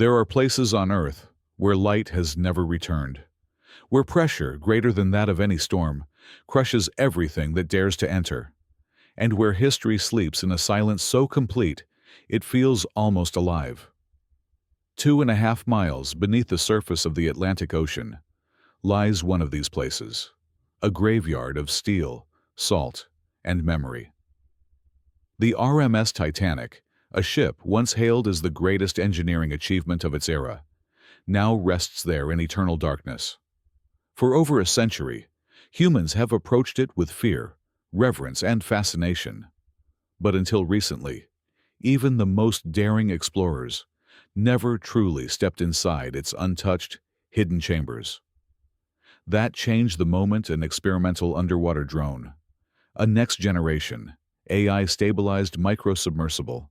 There are places on Earth where light has never returned, where pressure greater than that of any storm crushes everything that dares to enter, and where history sleeps in a silence so complete it feels almost alive. 2.5 miles beneath the surface of the Atlantic Ocean lies one of these places, a graveyard of steel, salt, and memory. The RMS Titanic, a ship once hailed as the greatest engineering achievement of its era, now rests there in eternal darkness. For over a century, humans have approached it with fear, reverence, and fascination. But until recently, even the most daring explorers never truly stepped inside its untouched, hidden chambers. That changed the moment an experimental underwater drone, a next-generation, AI-stabilized microsubmersible,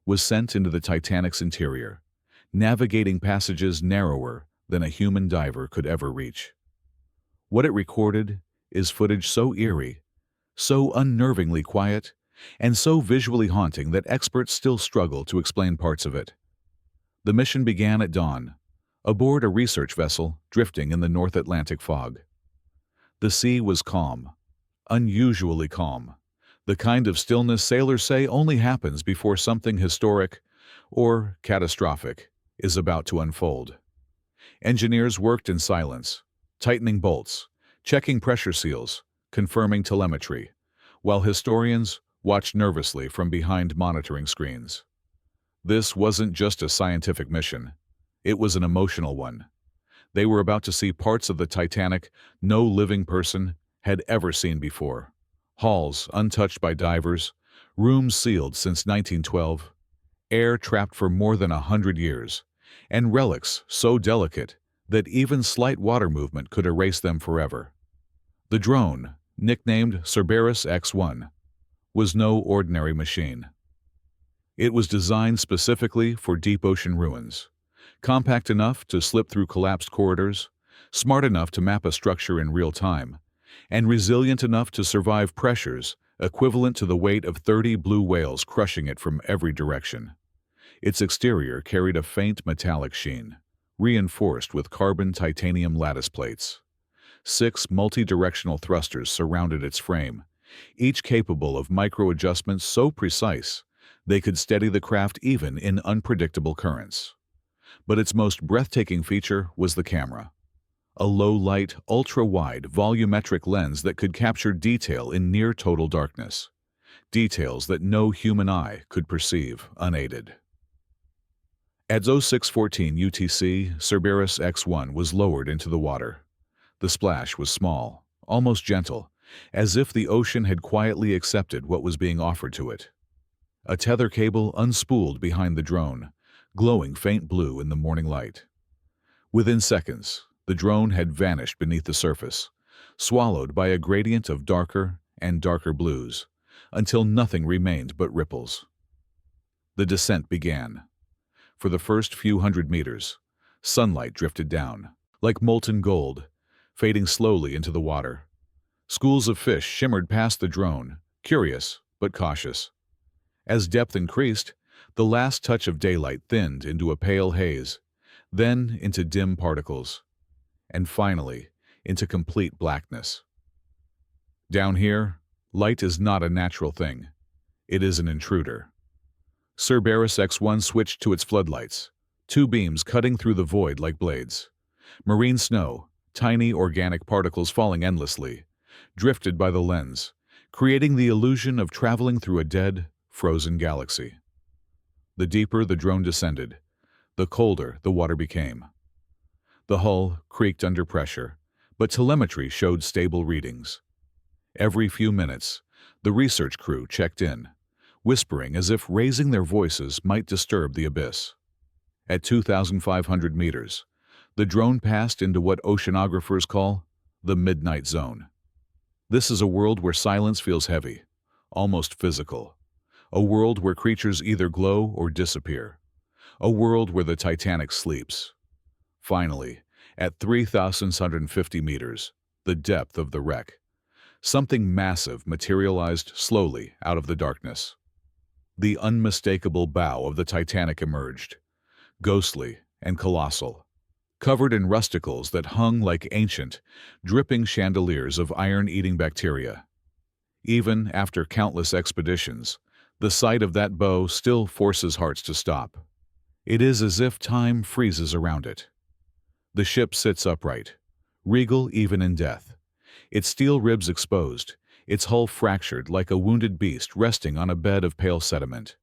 was sent into the Titanic's interior, navigating passages narrower than a human diver could ever reach. What it recorded is footage so eerie, so unnervingly quiet, and so visually haunting that experts still struggle to explain parts of it. The mission began at dawn, aboard a research vessel drifting in the North Atlantic fog. The sea was calm, unusually calm, the kind of stillness sailors say only happens before something historic or catastrophic is about to unfold. Engineers worked in silence, tightening bolts, checking pressure seals, confirming telemetry, while historians watched nervously from behind monitoring screens. This wasn't just a scientific mission. It was an emotional one. They were about to see parts of the Titanic no living person had ever seen before. Halls untouched by divers, rooms sealed since 1912, air trapped for more than 100 years, and relics so delicate that even slight water movement could erase them forever. The drone, nicknamed Cerberus X-1, was no ordinary machine. It was designed specifically for deep ocean ruins, compact enough to slip through collapsed corridors, smart enough to map a structure in real time, and resilient enough to survive pressures equivalent to the weight of 30 blue whales crushing it from every direction. Its exterior carried a faint metallic sheen, reinforced with carbon titanium lattice plates. 6 multi-directional thrusters surrounded its frame, each capable of micro-adjustments so precise they could steady the craft even in unpredictable currents. But its most breathtaking feature was the camera. A low-light, ultra-wide, volumetric lens that could capture detail in near-total darkness. Details that no human eye could perceive unaided. At 0614 UTC, Cerberus X-1 was lowered into the water. The splash was small, almost gentle, as if the ocean had quietly accepted what was being offered to it. A tether cable unspooled behind the drone, glowing faint blue in the morning light. Within seconds, the drone had vanished beneath the surface, swallowed by a gradient of darker and darker blues, until nothing remained but ripples. The descent began. For the first few hundred meters, sunlight drifted down, like molten gold, fading slowly into the water. Schools of fish shimmered past the drone, curious but cautious. As depth increased, the last touch of daylight thinned into a pale haze, then into dim particles, and finally into complete blackness. Down here, light is not a natural thing. It is an intruder. Cerberus X-1 switched to its floodlights, 2 beams cutting through the void like blades. Marine snow, tiny organic particles falling endlessly, drifted by the lens, creating the illusion of traveling through a dead, frozen galaxy. The deeper the drone descended, the colder the water became. The hull creaked under pressure, but telemetry showed stable readings. Every few minutes, the research crew checked in, whispering as if raising their voices might disturb the abyss. At 2,500 meters, the drone passed into what oceanographers call the midnight zone. This is a world where silence feels heavy, almost physical. A world where creatures either glow or disappear. A world where the Titanic sleeps. Finally, at 3,650 meters, the depth of the wreck, something massive materialized slowly out of the darkness. The unmistakable bow of the Titanic emerged, ghostly and colossal, covered in rusticles that hung like ancient, dripping chandeliers of iron-eating bacteria. Even after countless expeditions, the sight of that bow still forces hearts to stop. It is as if time freezes around it. The ship sits upright, regal even in death, its steel ribs exposed, its hull fractured like a wounded beast resting on a bed of pale sediment.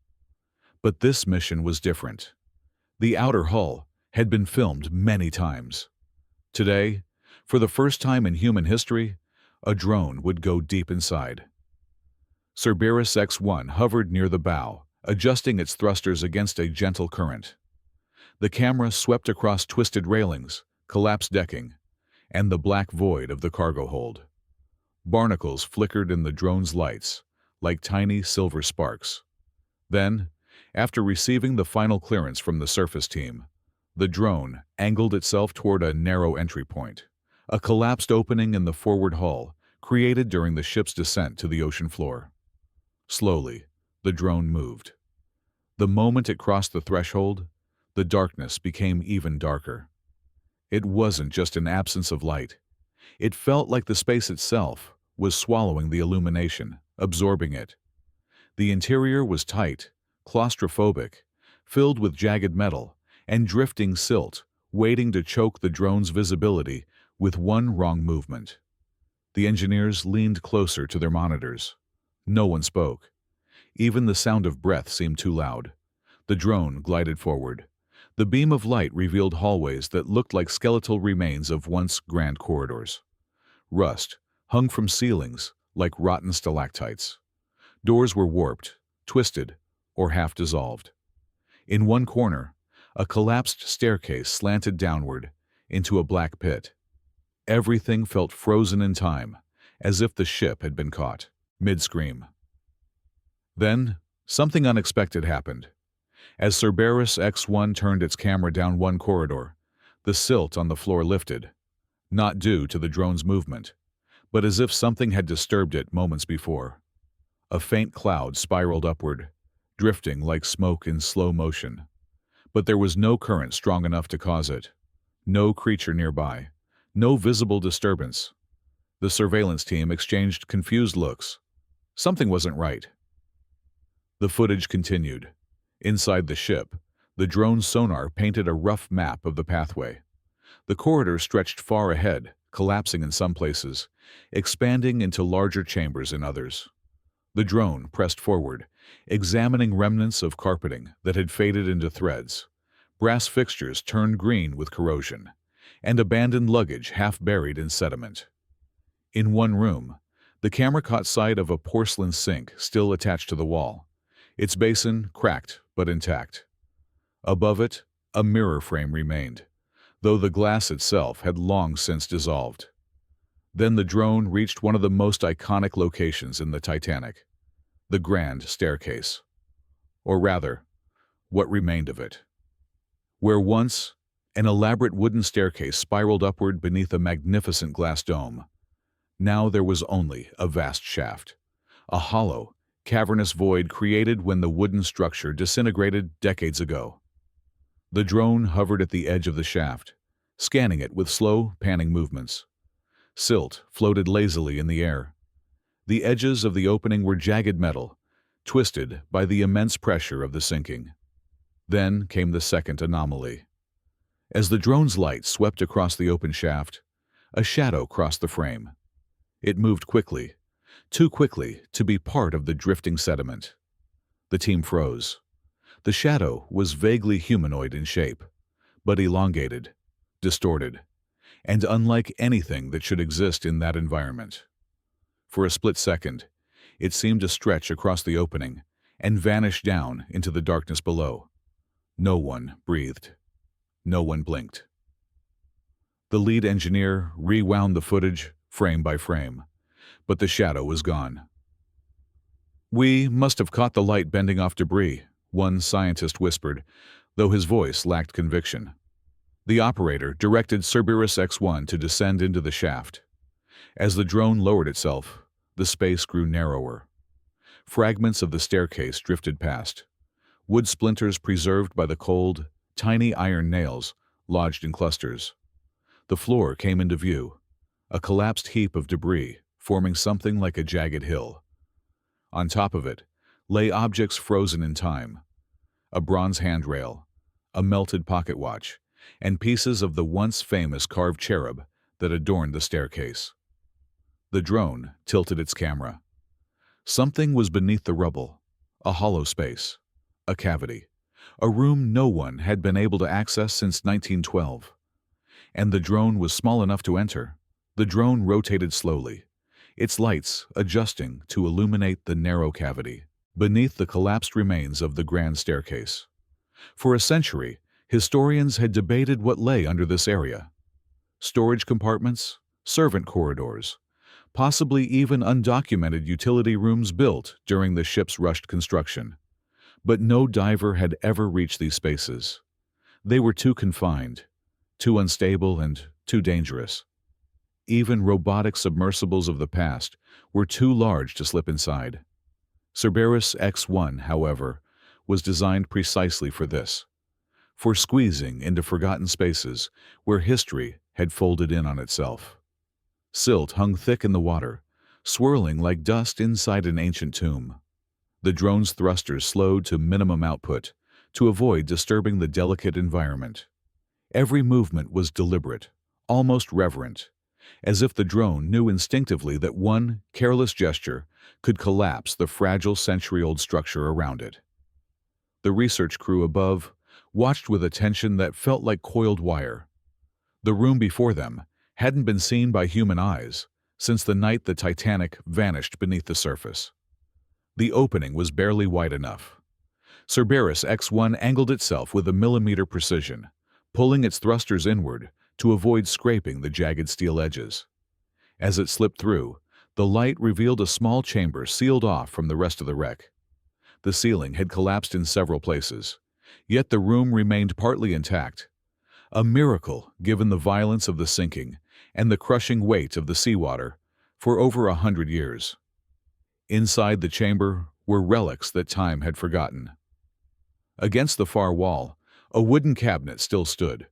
But this mission was different. The outer hull had been filmed many times. Today, for the first time in human history, a drone would go deep inside. Cerberus X-1 hovered near the bow, adjusting its thrusters against a gentle current. The camera swept across twisted railings, collapsed decking, and the black void of the cargo hold. Barnacles flickered in the drone's lights, like tiny silver sparks. Then, after receiving the final clearance from the surface team, the drone angled itself toward a narrow entry point, a collapsed opening in the forward hull created during the ship's descent to the ocean floor. Slowly, the drone moved. The moment it crossed the threshold, the darkness became even darker. It wasn't just an absence of light. It felt like the space itself was swallowing the illumination, absorbing it. The interior was tight, claustrophobic, filled with jagged metal and drifting silt, waiting to choke the drone's visibility with one wrong movement. The engineers leaned closer to their monitors. No one spoke. Even the sound of breath seemed too loud. The drone glided forward. The beam of light revealed hallways that looked like skeletal remains of once grand corridors. Rust hung from ceilings like rotten stalactites. Doors were warped, twisted, or half dissolved. In one corner, a collapsed staircase slanted downward into a black pit. Everything felt frozen in time, as if the ship had been caught mid-scream. Then, something unexpected happened. As Cerberus X-1 turned its camera down one corridor, the silt on the floor lifted, not due to the drone's movement, but as if something had disturbed it moments before. A faint cloud spiraled upward, drifting like smoke in slow motion. But there was no current strong enough to cause it. No creature nearby. No visible disturbance. The surveillance team exchanged confused looks. Something wasn't right. The footage continued. Inside the ship, the drone's sonar painted a rough map of the pathway. The corridor stretched far ahead, collapsing in some places, expanding into larger chambers in others. The drone pressed forward, examining remnants of carpeting that had faded into threads, brass fixtures turned green with corrosion, and abandoned luggage half buried in sediment. In one room, the camera caught sight of a porcelain sink still attached to the wall, its basin cracked but intact. Above it, a mirror frame remained, though the glass itself had long since dissolved. Then the drone reached one of the most iconic locations in the Titanic, the Grand Staircase. Or rather, what remained of it. Where once an elaborate wooden staircase spiraled upward beneath a magnificent glass dome, now there was only a vast shaft, a hollow, cavernous void created when the wooden structure disintegrated decades ago. The drone hovered at the edge of the shaft, scanning it with slow, panning movements. Silt floated lazily in the air. The edges of the opening were jagged metal, twisted by the immense pressure of the sinking. Then came the second anomaly. As the drone's light swept across the open shaft, a shadow crossed the frame. It moved quickly, too quickly to be part of the drifting sediment. The team froze. The shadow was vaguely humanoid in shape, but elongated, distorted, and unlike anything that should exist in that environment. For a split second, it seemed to stretch across the opening and vanish down into the darkness below. No one breathed. No one blinked. The lead engineer rewound the footage frame by frame, but the shadow was gone. "We must have caught the light bending off debris," one scientist whispered, though his voice lacked conviction. The operator directed Cerberus X-1 to descend into the shaft. As the drone lowered itself, the space grew narrower. Fragments of the staircase drifted past, wood splinters preserved by the cold tiny iron nails lodged in clusters. The floor came into view, a collapsed heap of debris forming something like a jagged hill. On top of it lay objects frozen in time, a bronze handrail, a melted pocket watch, and pieces of the once famous carved cherub that adorned the staircase. The drone tilted its camera. Something was beneath the rubble, a hollow space, a cavity, a room no one had been able to access since 1912. And the drone was small enough to enter. The drone rotated slowly, its lights adjusting to illuminate the narrow cavity beneath the collapsed remains of the grand staircase. For a century, historians had debated what lay under this area. Storage compartments, servant corridors, possibly even undocumented utility rooms built during the ship's rushed construction. But no diver had ever reached these spaces. They were too confined, too unstable, and too dangerous. Even robotic submersibles of the past were too large to slip inside. Cerberus X1, however, was designed precisely for this, for squeezing into forgotten spaces where history had folded in on itself. Silt hung thick in the water, swirling like dust inside an ancient tomb. The drone's thrusters slowed to minimum output to avoid disturbing the delicate environment. Every movement was deliberate, almost reverent, as if the drone knew instinctively that one careless gesture could collapse the fragile century-old structure around it. The research crew above watched with attention that felt like coiled wire. The room before them hadn't been seen by human eyes since the night the Titanic vanished beneath the surface. The opening was barely wide enough. Cerberus X1 angled itself with a millimeter precision, pulling its thrusters inward to avoid scraping the jagged steel edges. As it slipped through, the light revealed a small chamber sealed off from the rest of the wreck. The ceiling had collapsed in several places, yet the room remained partly intact. A miracle given the violence of the sinking and the crushing weight of the seawater for over 100 years. Inside the chamber were relics that time had forgotten. Against the far wall, a wooden cabinet still stood,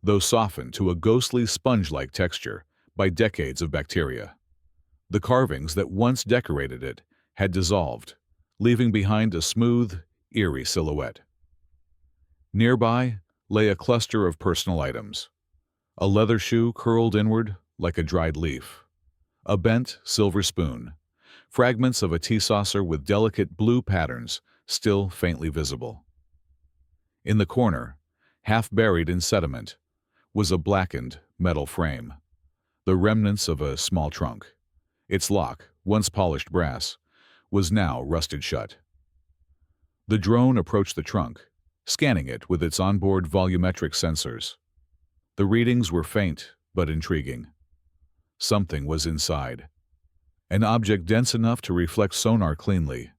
though softened to a ghostly sponge-like texture by decades of bacteria. The carvings that once decorated it had dissolved, leaving behind a smooth, eerie silhouette. Nearby lay a cluster of personal items. A leather shoe curled inward like a dried leaf. A bent silver spoon. Fragments of a tea saucer with delicate blue patterns still faintly visible. In the corner, half buried in sediment, was a blackened metal frame, the remnants of a small trunk. Its lock, once polished brass, was now rusted shut. The drone approached the trunk, scanning it with its onboard volumetric sensors. The readings were faint but intriguing. Something was inside. An object dense enough to reflect sonar cleanly,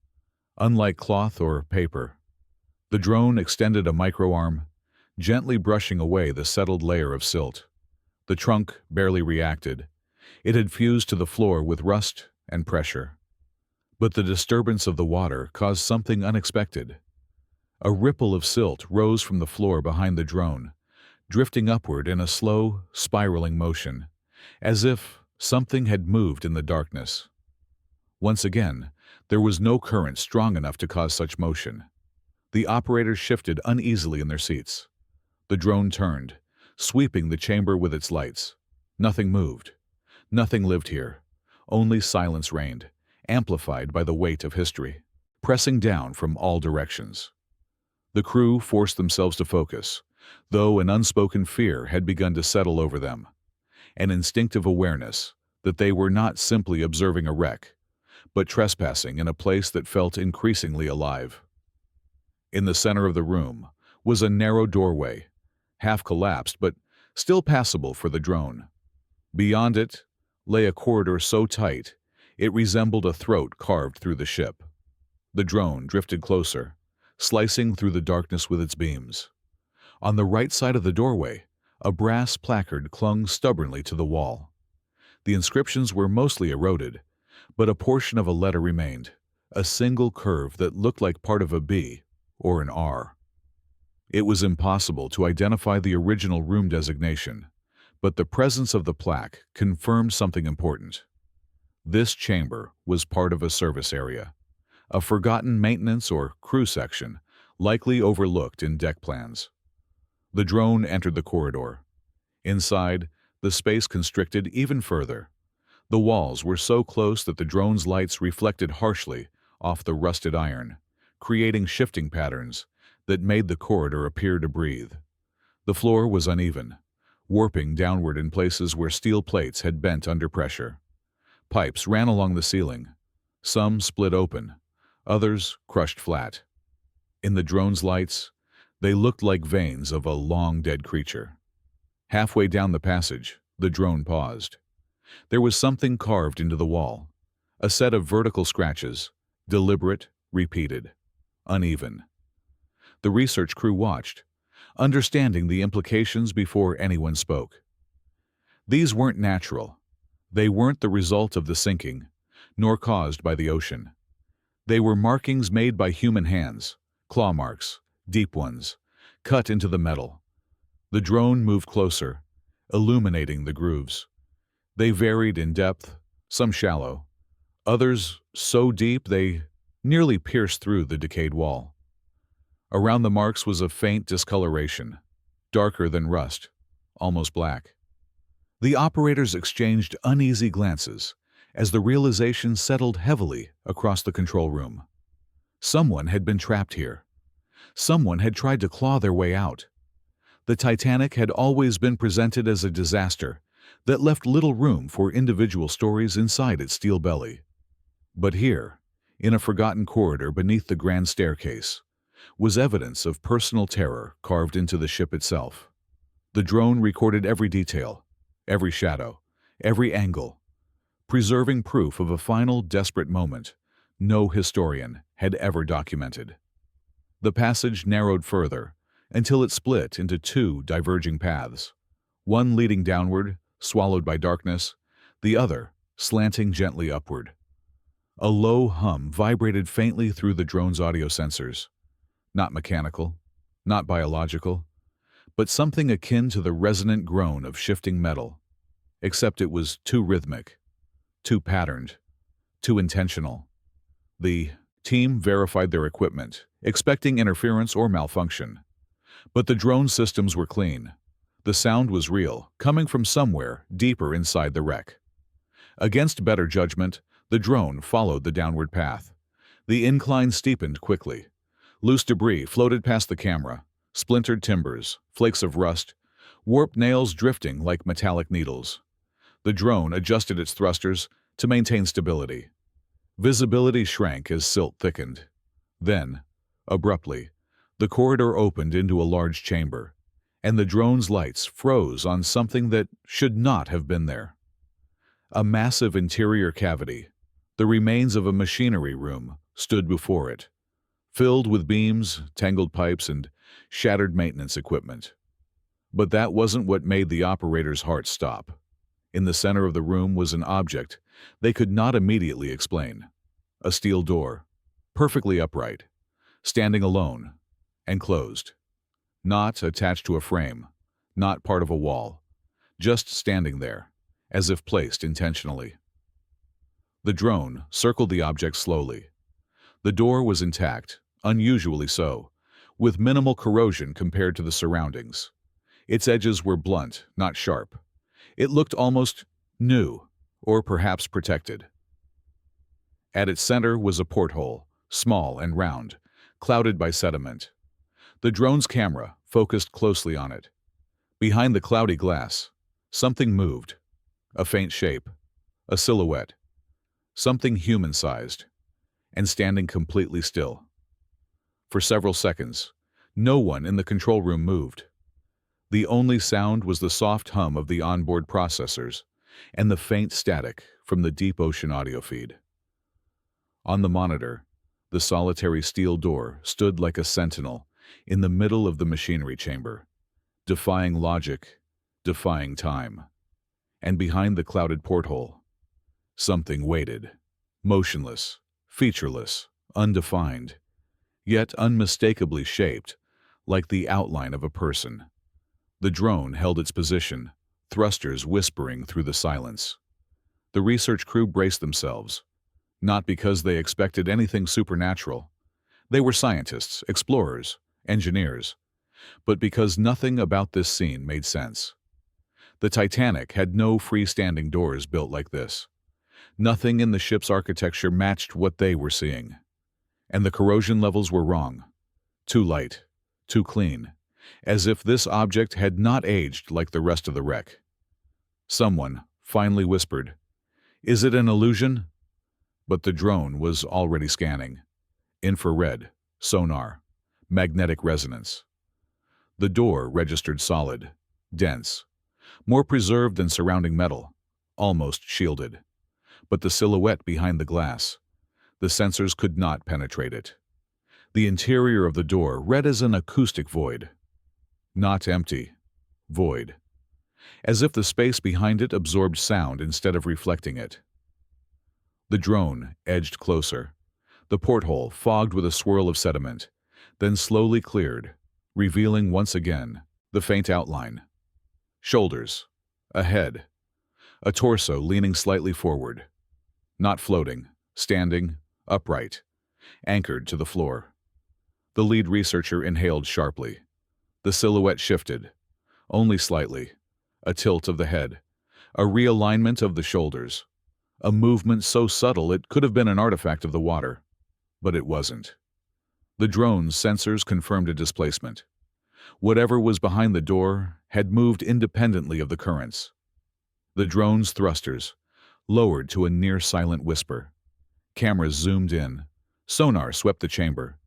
unlike cloth or paper. The drone extended a microarm, gently brushing away the settled layer of silt. The trunk barely reacted. It had fused to the floor with rust and pressure. But the disturbance of the water caused something unexpected. A ripple of silt rose from the floor behind the drone, drifting upward in a slow, spiraling motion, as if something had moved in the darkness. Once again, there was no current strong enough to cause such motion. The operators shifted uneasily in their seats. The drone turned, sweeping the chamber with its lights. Nothing moved. Nothing lived here. Only silence reigned, amplified by the weight of history, pressing down from all directions. The crew forced themselves to focus, though an unspoken fear had begun to settle over them, an instinctive awareness that they were not simply observing a wreck, but trespassing in a place that felt increasingly alive. In the center of the room was a narrow doorway, half collapsed but still passable for the drone. Beyond it lay a corridor so tight it resembled a throat carved through the ship. The drone drifted closer, slicing through the darkness with its beams. On the right side of the doorway, a brass placard clung stubbornly to the wall. The inscriptions were mostly eroded, but a portion of a letter remained, a single curve that looked like part of a B or an R. It was impossible to identify the original room designation, but the presence of the plaque confirmed something important. This chamber was part of a service area, a forgotten maintenance or crew section, likely overlooked in deck plans. The drone entered the corridor. Inside, the space constricted even further. The walls were so close that the drone's lights reflected harshly off the rusted iron, creating shifting patterns that made the corridor appear to breathe. The floor was uneven, warping downward in places where steel plates had bent under pressure. Pipes ran along the ceiling. Some split open, others crushed flat. In the drone's lights, they looked like veins of a long-dead creature. Halfway down the passage, the drone paused. There was something carved into the wall, a set of vertical scratches, deliberate, repeated, uneven. The research crew watched, understanding the implications before anyone spoke. These weren't natural. They weren't the result of the sinking, nor caused by the ocean. They were markings made by human hands, claw marks, deep ones, cut into the metal. The drone moved closer, illuminating the grooves. They varied in depth, some shallow, others so deep they nearly pierced through the decayed wall. Around the marks was a faint discoloration, darker than rust, almost black. The operators exchanged uneasy glances as the realization settled heavily across the control room. Someone had been trapped here. Someone had tried to claw their way out. The Titanic had always been presented as a disaster that left little room for individual stories inside its steel belly. But here, in a forgotten corridor beneath the grand staircase, was evidence of personal terror carved into the ship itself. The drone recorded every detail, every shadow, every angle, preserving proof of a final desperate moment no historian had ever documented. The passage narrowed further until it split into two diverging paths, one leading downward, swallowed by darkness, the other slanting gently upward. A low hum vibrated faintly through the drone's audio sensors. Not mechanical, not biological, but something akin to the resonant groan of shifting metal, except it was too rhythmic, too patterned, too intentional. The team verified their equipment, expecting interference or malfunction. But the drone systems were clean. The sound was real, coming from somewhere deeper inside the wreck. Against better judgment, the drone followed the downward path. The incline steepened quickly. Loose debris floated past the camera, splintered timbers, flakes of rust, warped nails drifting like metallic needles. The drone adjusted its thrusters to maintain stability. Visibility shrank as silt thickened. Then, abruptly, the corridor opened into a large chamber, and the drone's lights froze on something that should not have been there. A massive interior cavity, the remains of a machinery room, stood before it, filled with beams, tangled pipes, and shattered maintenance equipment. But that wasn't what made the operator's heart stop. In the center of the room was an object they could not immediately explain. A steel door, perfectly upright, standing alone, and closed. Not attached to a frame, not part of a wall, just standing there, as if placed intentionally. The drone circled the object slowly. The door was intact, unusually so, with minimal corrosion compared to the surroundings. Its edges were blunt, not sharp. It looked almost new, or perhaps protected. At its center was a porthole, small and round, clouded by sediment. The drone's camera focused closely on it. Behind the cloudy glass, something moved. A faint shape, a silhouette, something human-sized, and standing completely still. For several seconds, no one in the control room moved. The only sound was the soft hum of the onboard processors and the faint static from the deep ocean audio feed. On the monitor, the solitary steel door stood like a sentinel in the middle of the machinery chamber, defying logic, defying time. And behind the clouded porthole, something waited, motionless, featureless, undefined, yet unmistakably shaped, like the outline of a person. The drone held its position, thrusters whispering through the silence. The research crew braced themselves, not because they expected anything supernatural. They were scientists, explorers, engineers, but because nothing about this scene made sense. The Titanic had no freestanding doors built like this. Nothing in the ship's architecture matched what they were seeing. And the corrosion levels were wrong. Too light, too clean, as if this object had not aged like the rest of the wreck. Someone finally whispered, "Is it an illusion?" But the drone was already scanning. Infrared, sonar, magnetic resonance. The door registered solid, dense, more preserved than surrounding metal, almost shielded. But the silhouette behind the glass, the sensors could not penetrate it. The interior of the door read as an acoustic void. Not empty, void. As if the space behind it absorbed sound instead of reflecting it. The drone edged closer. The porthole fogged with a swirl of sediment, then slowly cleared, revealing once again the faint outline. Shoulders, a head, a torso leaning slightly forward. Not floating, standing, upright, anchored to the floor. The lead researcher inhaled sharply. The silhouette shifted, only slightly. A tilt of the head, a realignment of the shoulders, a movement so subtle it could have been an artifact of the water. But it wasn't. The drone's sensors confirmed a displacement. Whatever was behind the door had moved independently of the currents. The drone's thrusters lowered to a near-silent whisper. Cameras zoomed in. Sonar swept the chamber.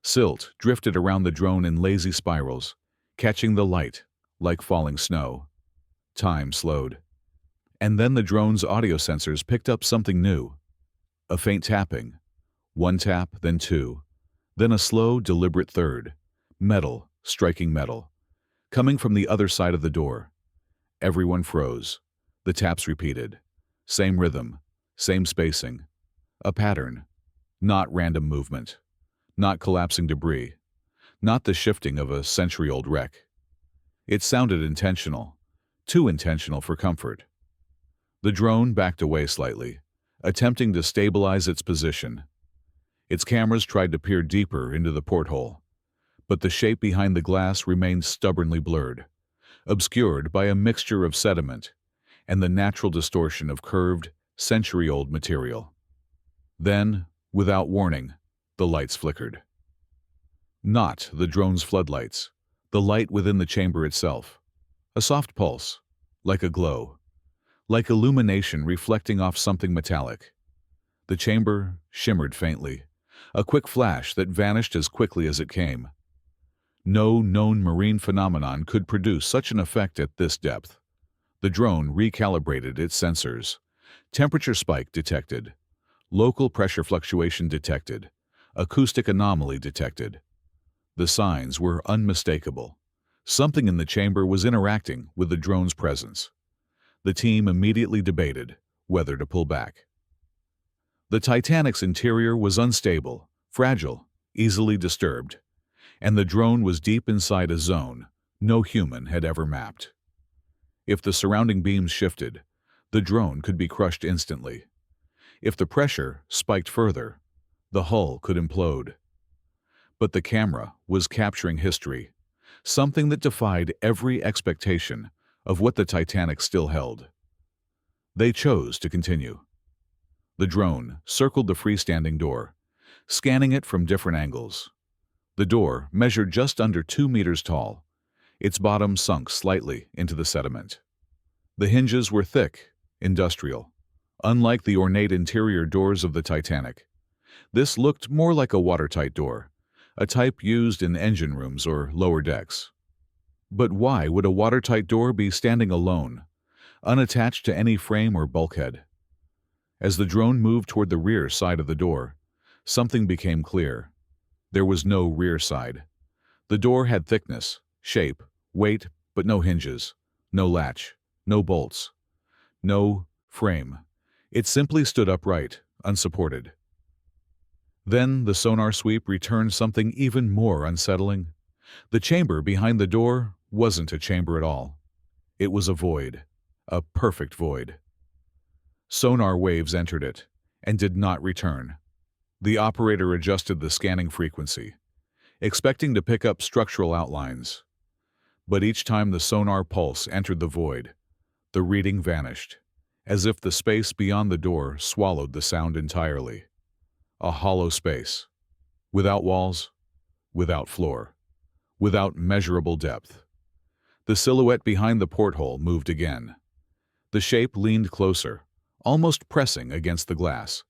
Silt drifted around the drone in lazy spirals, catching the light like falling snow. Time slowed. And then the drone's audio sensors picked up something new. A faint tapping. One tap, then two. Then a slow, deliberate third. Metal striking metal. Coming from the other side of the door. Everyone froze. The taps repeated. Same rhythm. Same spacing. A pattern. Not random movement. Not collapsing debris. Not the shifting of a century-old wreck. It sounded intentional. Too intentional for comfort. The drone backed away slightly, attempting to stabilize its position. Its cameras tried to peer deeper into the porthole, but the shape behind the glass remained stubbornly blurred, obscured by a mixture of sediment and the natural distortion of curved, century-old material. Then, without warning, the lights flickered. Not the drone's floodlights, the light within the chamber itself. A soft pulse, like a glow, like illumination reflecting off something metallic. The chamber shimmered faintly, a quick flash that vanished as quickly as it came. No known marine phenomenon could produce such an effect at this depth. The drone recalibrated its sensors. Temperature spike detected. Local pressure fluctuation detected. Acoustic anomaly detected. The signs were unmistakable. Something in the chamber was interacting with the drone's presence. The team immediately debated whether to pull back. The Titanic's interior was unstable, fragile, easily disturbed, and the drone was deep inside a zone no human had ever mapped. If the surrounding beams shifted, the drone could be crushed instantly. If the pressure spiked further, the hull could implode. But the camera was capturing history, something that defied every expectation of what the Titanic still held. They chose to continue. The drone circled the freestanding door, scanning it from different angles. The door measured just under 2 meters tall. Its bottom sunk slightly into the sediment. The hinges were thick, industrial. Unlike the ornate interior doors of the Titanic, this looked more like a watertight door, a type used in engine rooms or lower decks. But why would a watertight door be standing alone, unattached to any frame or bulkhead? As the drone moved toward the rear side of the door, something became clear. There was no rear side. The door had thickness, shape, weight, but no hinges, no latch, no bolts, no frame. It simply stood upright, unsupported. Then the sonar sweep returned something even more unsettling. The chamber behind the door wasn't a chamber at all. It was a void, a perfect void. Sonar waves entered it and did not return. The operator adjusted the scanning frequency, expecting to pick up structural outlines. But each time the sonar pulse entered the void, the reading vanished, as if the space beyond the door swallowed the sound entirely. A hollow space, without walls, without floor, without measurable depth. The silhouette behind the porthole moved again. The shape leaned closer, almost pressing against the glass.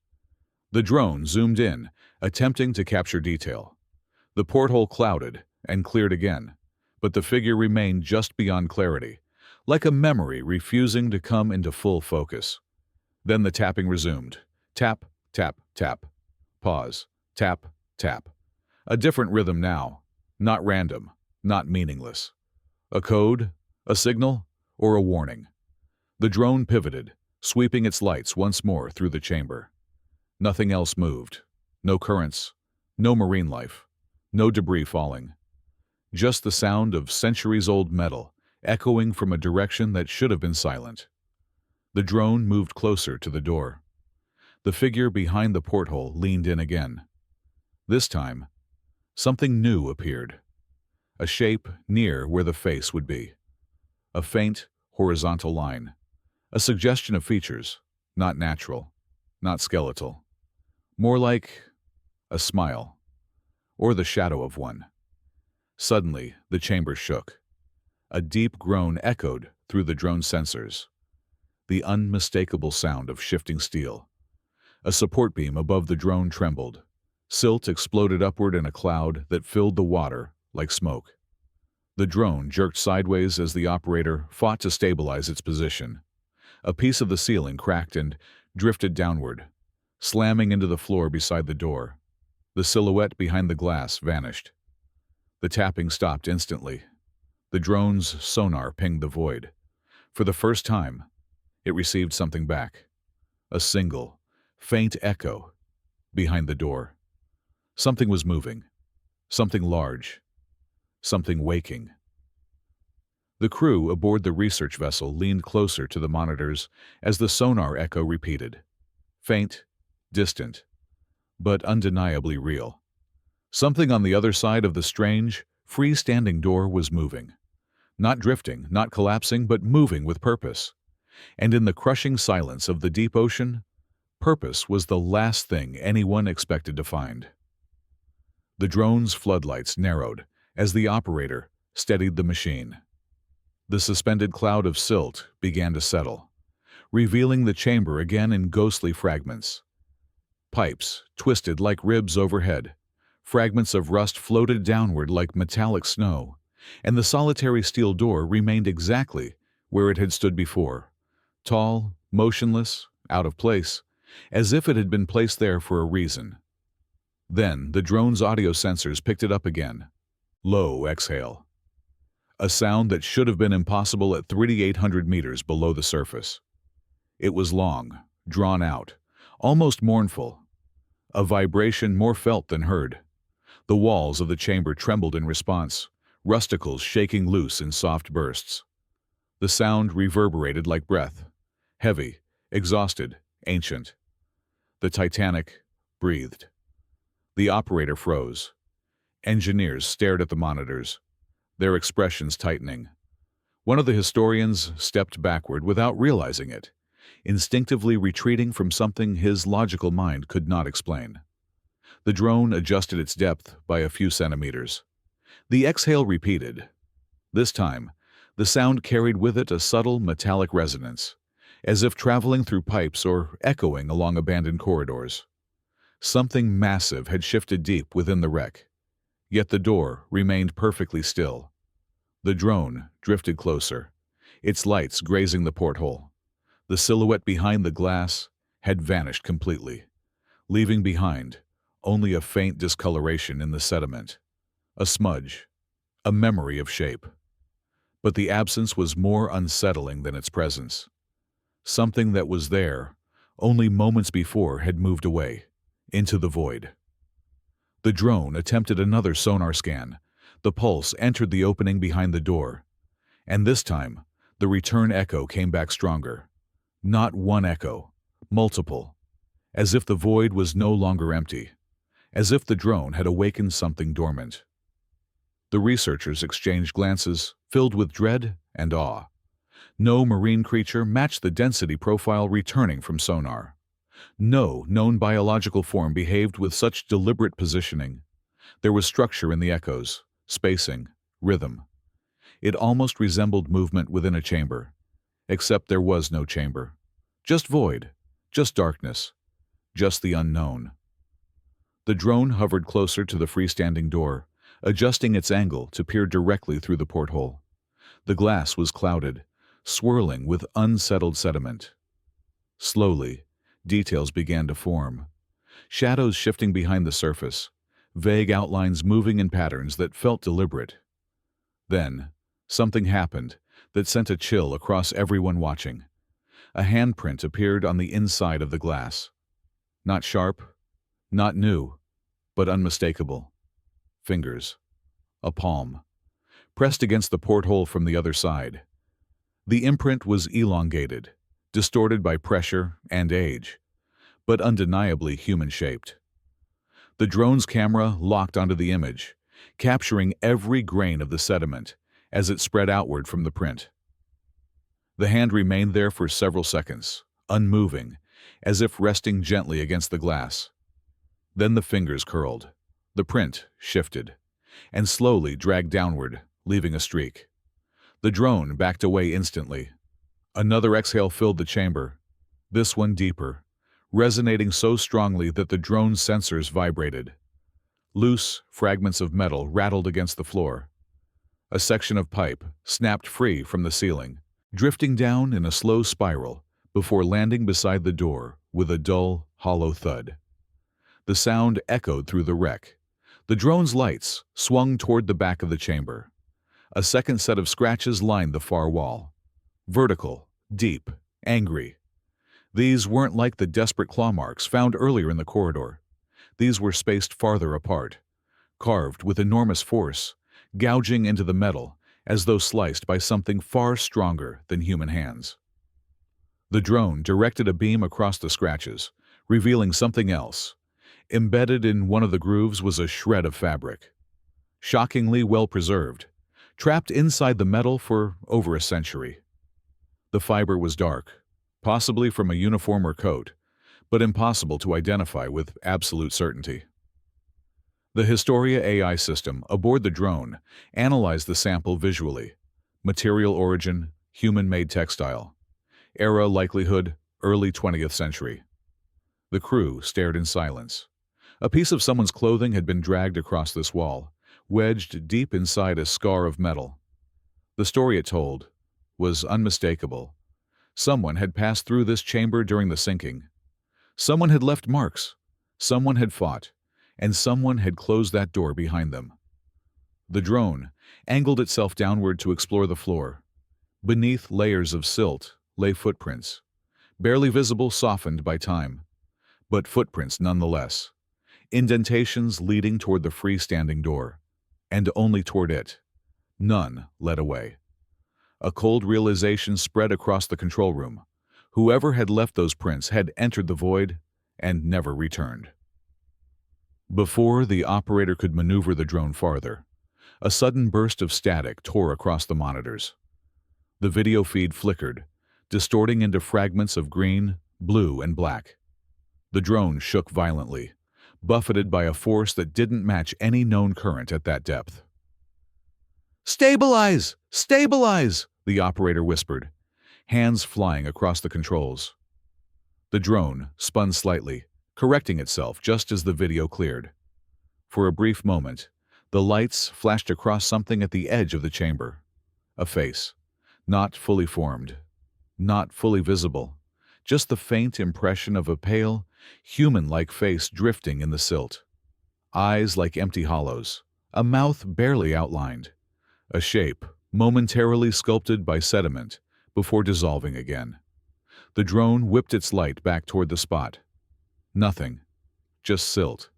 The drone zoomed in, attempting to capture detail. The porthole clouded and cleared again, but the figure remained just beyond clarity, like a memory refusing to come into full focus. Then the tapping resumed. Tap, tap, tap. Pause. Tap, tap. A different rhythm now. Not random, not meaningless. A code, a signal, or a warning. The drone pivoted, sweeping its lights once more through the chamber. Nothing else moved. No currents, no marine life, no debris falling. Just the sound of centuries-old metal echoing from a direction that should have been silent. The drone moved closer to the door. The figure behind the porthole leaned in again. This time, something new appeared. A shape near where the face would be. A faint, horizontal line. A suggestion of features, not natural, not skeletal. More like a smile, or the shadow of one. Suddenly, the chamber shook. A deep groan echoed through the drone's sensors. The unmistakable sound of shifting steel. A support beam above the drone trembled. Silt exploded upward in a cloud that filled the water like smoke. The drone jerked sideways as the operator fought to stabilize its position. A piece of the ceiling cracked and drifted downward, slamming into the floor beside the door. The silhouette behind the glass vanished. The tapping stopped instantly. The drone's sonar pinged the void. For the first time, it received something back. A single, faint echo behind the door. Something was moving. Something large. Something waking. The crew aboard the research vessel leaned closer to the monitors as the sonar echo repeated. Faint, distant, but undeniably real. Something on the other side of the strange, freestanding door was moving. Not drifting, not collapsing, but moving with purpose. And in the crushing silence of the deep ocean, purpose was the last thing anyone expected to find. The drone's floodlights narrowed as the operator steadied the machine. The suspended cloud of silt began to settle, revealing the chamber again in ghostly fragments. Pipes twisted like ribs overhead. Fragments of rust floated downward like metallic snow, and the solitary steel door remained exactly where it had stood before, tall, motionless, out of place, as if it had been placed there for a reason. Then the drone's audio sensors picked it up again. Low exhale. A sound that should have been impossible at 3,800 meters below the surface. It was long, drawn out, almost mournful. A vibration more felt than heard. The walls of the chamber trembled in response, rusticles shaking loose in soft bursts. The sound reverberated like breath, heavy, exhausted, ancient. The Titanic breathed. The operator froze. Engineers stared at the monitors, their expressions tightening. One of the historians stepped backward without realizing it, instinctively retreating from something his logical mind could not explain. The drone adjusted its depth by a few centimeters. The exhale repeated. This time, the sound carried with it a subtle metallic resonance, as if traveling through pipes or echoing along abandoned corridors. Something massive had shifted deep within the wreck, yet the door remained perfectly still. The drone drifted closer, its lights grazing the porthole. The silhouette behind the glass had vanished completely, leaving behind only a faint discoloration in the sediment, a smudge, a memory of shape. But the absence was more unsettling than its presence. Something that was there only moments before had moved away, into the void. The drone attempted another sonar scan, The pulse entered the opening behind the door, and this time, the return echo came back stronger. Not one echo, multiple, as if the void was no longer empty, as if the drone had awakened something dormant. The researchers exchanged glances, filled with dread and awe. No marine creature matched the density profile returning from sonar. No known biological form behaved with such deliberate positioning. There was structure in the echoes, spacing, rhythm. It almost resembled movement within a chamber, except there was no chamber. Just void, just darkness, just the unknown. The drone hovered closer to the freestanding door, adjusting its angle to peer directly through the porthole. The glass was clouded, swirling with unsettled sediment. Slowly, details began to form. Shadows shifting behind the surface, vague outlines moving in patterns that felt deliberate. Then, something happened that sent a chill across everyone watching. A handprint appeared on the inside of the glass. Not sharp, not new, but unmistakable. Fingers. A palm. Pressed against the porthole from the other side. The imprint was elongated, distorted by pressure and age, but undeniably human-shaped. The drone's camera locked onto the image, capturing every grain of the sediment as it spread outward from the print. The hand remained there for several seconds, unmoving, as if resting gently against the glass. Then the fingers curled, the print shifted, and slowly dragged downward, leaving a streak. The drone backed away instantly. Another exhale filled the chamber, this one deeper, resonating so strongly that the drone's sensors vibrated. Loose fragments of metal rattled against the floor. A section of pipe snapped free from the ceiling, drifting down in a slow spiral before landing beside the door with a dull, hollow thud. The sound echoed through the wreck. The drone's lights swung toward the back of the chamber. A second set of scratches lined the far wall. Vertical, deep, angry. These weren't like the desperate claw marks found earlier in the corridor. These were spaced farther apart, carved with enormous force, gouging into the metal as though sliced by something far stronger than human hands. The drone directed a beam across the scratches, revealing something else. Embedded in one of the grooves was a shred of fabric. Shockingly well preserved, trapped inside the metal for over a century. The fiber was dark, possibly from a uniform or coat, but impossible to identify with absolute certainty. The Historia AI system aboard the drone analyzed the sample visually. Material origin, human-made textile. Era likelihood, early 20th century. The crew stared in silence. A piece of someone's clothing had been dragged across this wall, wedged deep inside a scar of metal. The story it told was unmistakable. Someone had passed through this chamber during the sinking. Someone had left marks. Someone had fought. And someone had closed that door behind them. The drone angled itself downward to explore the floor. Beneath layers of silt lay footprints, barely visible, softened by time, but footprints nonetheless. Indentations leading toward the freestanding door, and only toward it. None led away. A cold realization spread across the control room. Whoever had left those prints had entered the void and never returned. Before the operator could maneuver the drone farther, a sudden burst of static tore across the monitors. The video feed flickered, distorting into fragments of green, blue, and black. The drone shook violently, buffeted by a force that didn't match any known current at that depth. "Stabilize! Stabilize!" the operator whispered, hands flying across the controls. The drone spun slightly, correcting itself just as the video cleared. For a brief moment, the lights flashed across something at the edge of the chamber. A face, not fully formed, not fully visible, just the faint impression of a pale, human-like face drifting in the silt. Eyes like empty hollows, a mouth barely outlined, a shape momentarily sculpted by sediment before dissolving again. The drone whipped its light back toward the spot. Nothing. Just silt.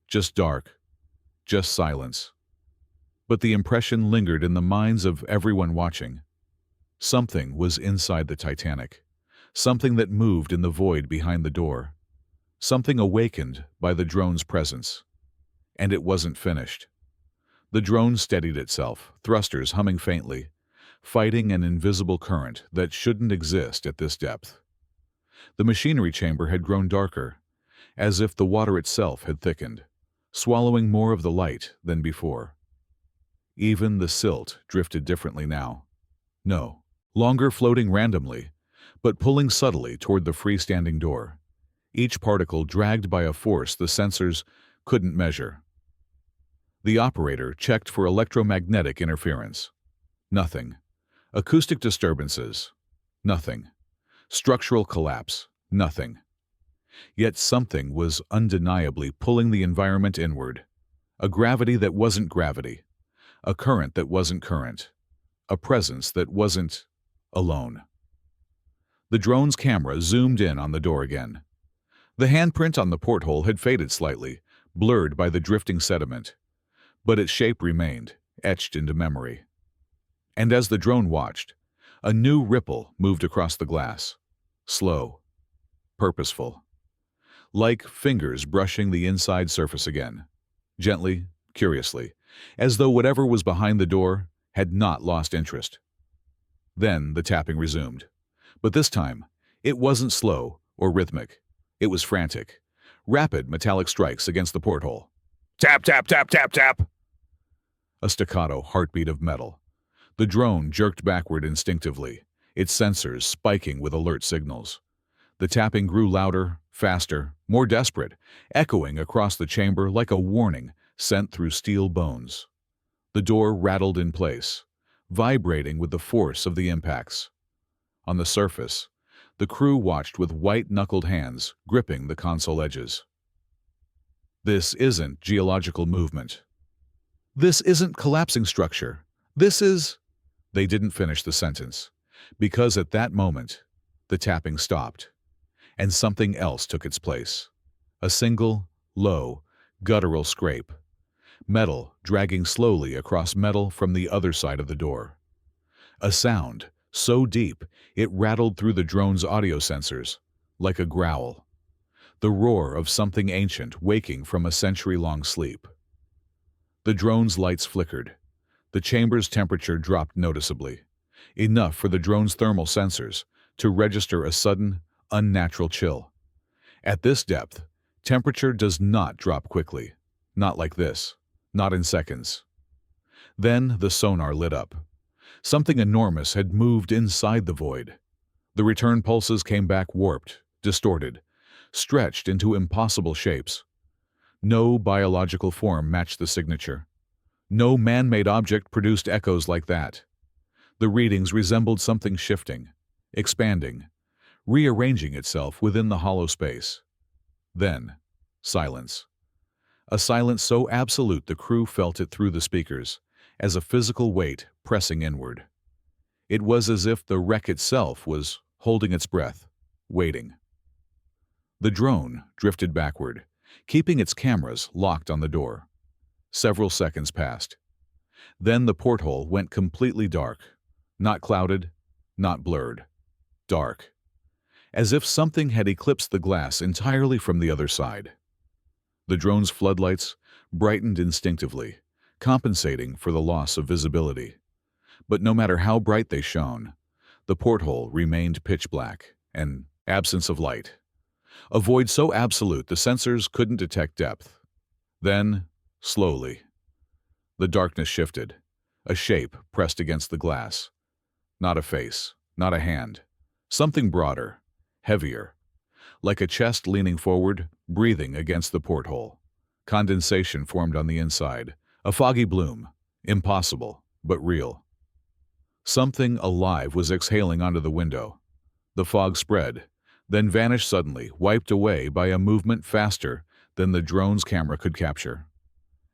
Just dark. Just silence. but the impression lingered in the minds of everyone watching. Something was inside the Titanic, something that moved in the void behind the door, something awakened by the drone's presence. And it wasn't finished. The drone steadied itself, thrusters humming faintly, fighting an invisible current that shouldn't exist at this depth. The machinery chamber had grown darker, as if the water itself had thickened, swallowing more of the light than before. Even the silt drifted differently now. No longer floating randomly, but pulling subtly toward the freestanding door, each particle dragged by a force the sensors couldn't measure. The operator checked for electromagnetic interference. Nothing. Acoustic disturbances. Nothing. Structural collapse. Nothing. Yet something was undeniably pulling the environment inward. A gravity that wasn't gravity. A current that wasn't current. A presence that wasn't alone. The drone's camera zoomed in on the door again. The handprint on the porthole had faded slightly, blurred by the drifting sediment, but its shape remained, etched into memory. And as the drone watched, a new ripple moved across the glass. Slow. Purposeful. Like fingers brushing the inside surface again. Gently, curiously, as though whatever was behind the door had not lost interest. Then the tapping resumed. But this time, it wasn't slow or rhythmic. It was frantic. Rapid metallic strikes against the porthole. Tap, tap, tap, tap, tap! A staccato heartbeat of metal. The drone jerked backward instinctively, its sensors spiking with alert signals. The tapping grew louder, faster, more desperate, echoing across the chamber like a warning sent through steel bones. The door rattled in place, vibrating with the force of the impacts. On the surface, the crew watched with white-knuckled hands gripping the console edges. This isn't geological movement. This isn't collapsing structure. This is... They didn't finish the sentence, because at that moment, the tapping stopped, and something else took its place. A single, low, guttural scrape. Metal dragging slowly across metal from the other side of the door. A sound so deep it rattled through the drone's audio sensors, like a growl. The roar of something ancient waking from a century-long sleep. The drone's lights flickered. The chamber's temperature dropped noticeably, enough for the drone's thermal sensors to register a sudden, unnatural chill. At this depth, temperature does not drop quickly. Not like this. Not in seconds. Then the sonar lit up. Something enormous had moved inside the void. The return pulses came back warped, distorted, stretched into impossible shapes. No biological form matched the signature. No man-made object produced echoes like that. The readings resembled something shifting, expanding, rearranging itself within the hollow space. Then, silence. A silence so absolute the crew felt it through the speakers, as a physical weight pressing inward. It was as if the wreck itself was holding its breath, waiting. The drone drifted backward, keeping its cameras locked on the door. Several seconds passed. Then the porthole went completely dark, not clouded, not blurred. Dark. As if something had eclipsed the glass entirely from the other side. The drone's floodlights brightened instinctively, compensating for the loss of visibility. But no matter how bright they shone, the porthole remained pitch black, an absence of light. A void so absolute the sensors couldn't detect depth. Then, slowly, the darkness shifted. A shape pressed against the glass. Not a face, not a hand. Something broader, heavier. Like a chest leaning forward, breathing against the porthole. Condensation formed on the inside. A foggy bloom. Impossible, but real. Something alive was exhaling onto the window. The fog spread, then vanished suddenly, wiped away by a movement faster than the drone's camera could capture.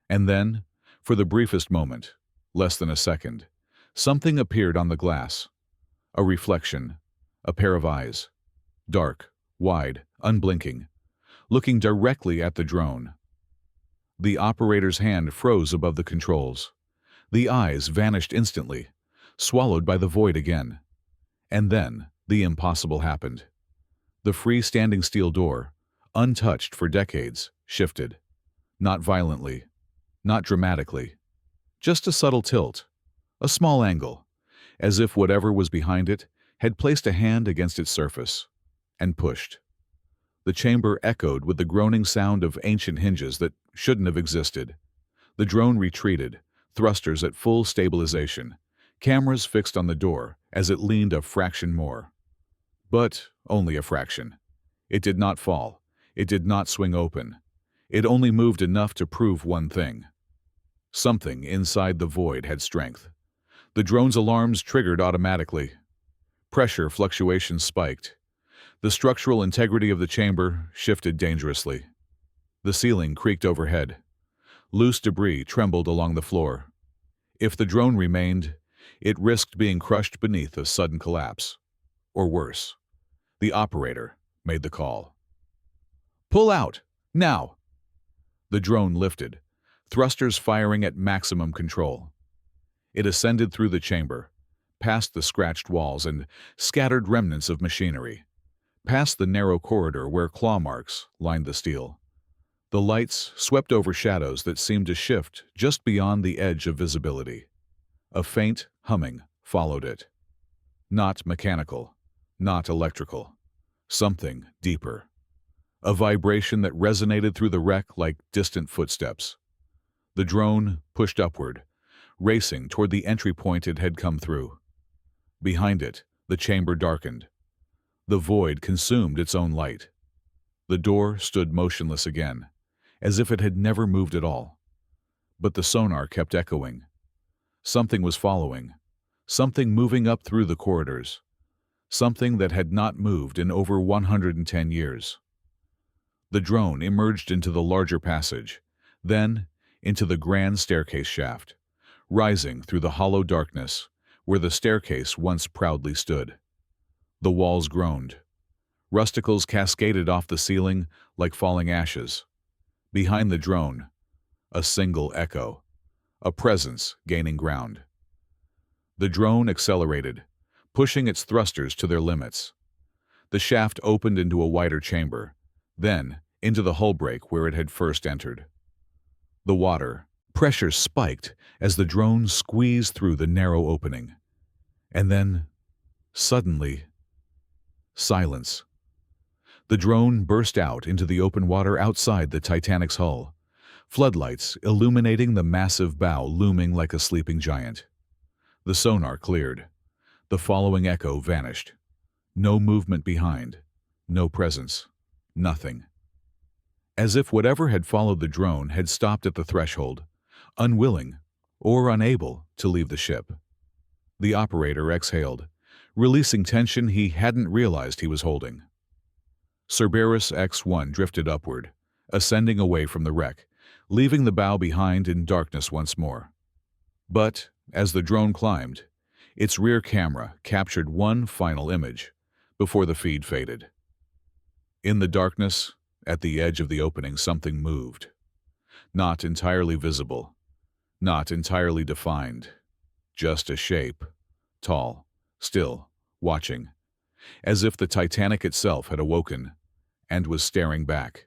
And then, for the briefest moment, less than a second, something appeared on the glass. A reflection, a pair of eyes. Dark, wide, unblinking, looking directly at the drone. The operator's hand froze above the controls. The eyes vanished instantly, swallowed by the void again. And then, the impossible happened. The freestanding steel door, untouched for decades, shifted. Not violently, not dramatically. Just a subtle tilt, a small angle, as if whatever was behind it had placed a hand against its surface, and pushed. The chamber echoed with the groaning sound of ancient hinges that shouldn't have existed. The drone retreated, thrusters at full stabilization, cameras fixed on the door as it leaned a fraction more. But only a fraction. It did not fall. It did not swing open. It only moved enough to prove one thing. Something inside the void had strength. The drone's alarms triggered automatically. Pressure fluctuations spiked. The structural integrity of the chamber shifted dangerously. The ceiling creaked overhead. Loose debris trembled along the floor. If the drone remained, it risked being crushed beneath a sudden collapse. Or worse. The operator made the call. "Pull out! Now!" The drone lifted, thrusters firing at maximum control. It ascended through the chamber, past the scratched walls and scattered remnants of machinery, past the narrow corridor where claw marks lined the steel. The lights swept over shadows that seemed to shift just beyond the edge of visibility. A faint humming followed it. Not mechanical, not electrical. Something deeper. A vibration that resonated through the wreck like distant footsteps. The drone pushed upward, racing toward the entry point it had come through. Behind it, the chamber darkened. The void consumed its own light. The door stood motionless again, as if it had never moved at all. But the sonar kept echoing. Something was following, something moving up through the corridors, something that had not moved in over 110 years. The drone emerged into the larger passage, then into the grand staircase shaft, rising through the hollow darkness where the staircase once proudly stood. The walls groaned. Rusticles cascaded off the ceiling like falling ashes. Behind the drone, a single echo, a presence gaining ground. The drone accelerated, pushing its thrusters to their limits. The shaft opened into a wider chamber, then into the hull break where it had first entered. The water pressure spiked as the drone squeezed through the narrow opening. And then, suddenly, silence. The drone burst out into the open water outside the Titanic's hull, floodlights illuminating the massive bow looming like a sleeping giant. The sonar cleared. The following echo vanished. No movement behind, no presence, nothing. As if whatever had followed the drone had stopped at the threshold, unwilling or unable to leave the ship. The operator exhaled, releasing tension he hadn't realized he was holding. Cerberus X-1 drifted upward, ascending away from the wreck, leaving the bow behind in darkness once more. But, as the drone climbed, its rear camera captured one final image before the feed faded. In the darkness, at the edge of the opening, something moved. Not entirely visible, not entirely defined, just a shape, tall, still, watching, as if the Titanic itself had awoken and was staring back.